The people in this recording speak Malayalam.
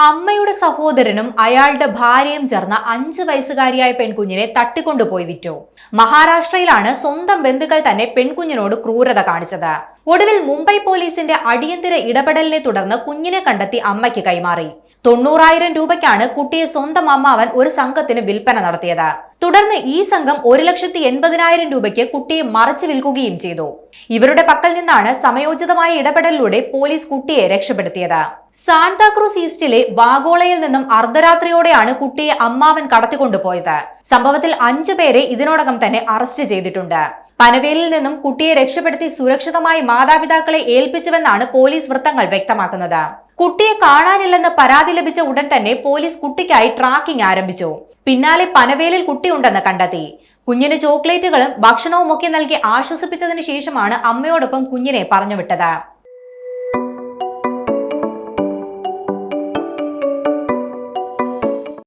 അമ്മയുടെ സഹോദരനും അയാളുടെ ഭാര്യയും ചേർന്ന 5 വയസ്സുകാരിയായ പെൺകുഞ്ഞിനെ തട്ടിക്കൊണ്ടുപോയി വിറ്റു. മഹാരാഷ്ട്രയിലാണ് സ്വന്തം ബന്ധുക്കൾ തന്നെ പെൺകുഞ്ഞിനോട് ക്രൂരത കാണിച്ചത്. ഒടുവിൽ മുംബൈ പോലീസിന്റെ അടിയന്തര ഇടപെടലിനെ തുടർന്ന് കുഞ്ഞിനെ കണ്ടെത്തി അമ്മയ്ക്ക് കൈമാറി. 90,000 രൂപയ്ക്കാണ് കുട്ടിയെ സ്വന്തം അമ്മാവൻ ഒരു സംഘത്തിന് വിൽപ്പന നടത്തിയത്. തുടർന്ന് ഈ സംഘം 1,80,000 രൂപയ്ക്ക് കുട്ടിയെ മറിച്ചു വിൽക്കുകയും ചെയ്തു. ഇവരുടെ പക്കൽ നിന്നാണ് സമയോചിതമായ ഇടപെടലിലൂടെ പോലീസ് കുട്ടിയെ രക്ഷപ്പെടുത്തിയത്. സാന്താക്രൂസ് ഈസ്റ്റിലെ വാഗോളയിൽ നിന്നും അർദ്ധരാത്രിയോടെയാണ് കുട്ടിയെ അമ്മാവൻ കടത്തിക്കൊണ്ടുപോയത്. സംഭവത്തിൽ 5 പേരെ ഇതിനോടകം തന്നെ അറസ്റ്റ് ചെയ്തിട്ടുണ്ട്. പനവേലിൽ നിന്നും കുട്ടിയെ രക്ഷപ്പെടുത്തി സുരക്ഷിതമായി മാതാപിതാക്കളെ ഏൽപ്പിച്ചുവെന്നാണ് പോലീസ് വൃത്തങ്ങൾ വ്യക്തമാക്കുന്നത്. കുട്ടിയെ കാണാനില്ലെന്ന് പരാതി ലഭിച്ച ഉടൻ തന്നെ പോലീസ് കുട്ടിക്കായി ട്രാക്കിംഗ് ആരംഭിച്ചു. പിന്നാലെ പനവേലിൽ കുട്ടിയുണ്ടെന്ന് കണ്ടെത്തി. കുഞ്ഞിന് ചോക്ലേറ്റുകളും ഭക്ഷണവും ഒക്കെ നൽകി ആശ്വസിപ്പിച്ചതിനു ശേഷമാണ് അമ്മയോടൊപ്പം കുഞ്ഞിനെ പറഞ്ഞുവിട്ടത്.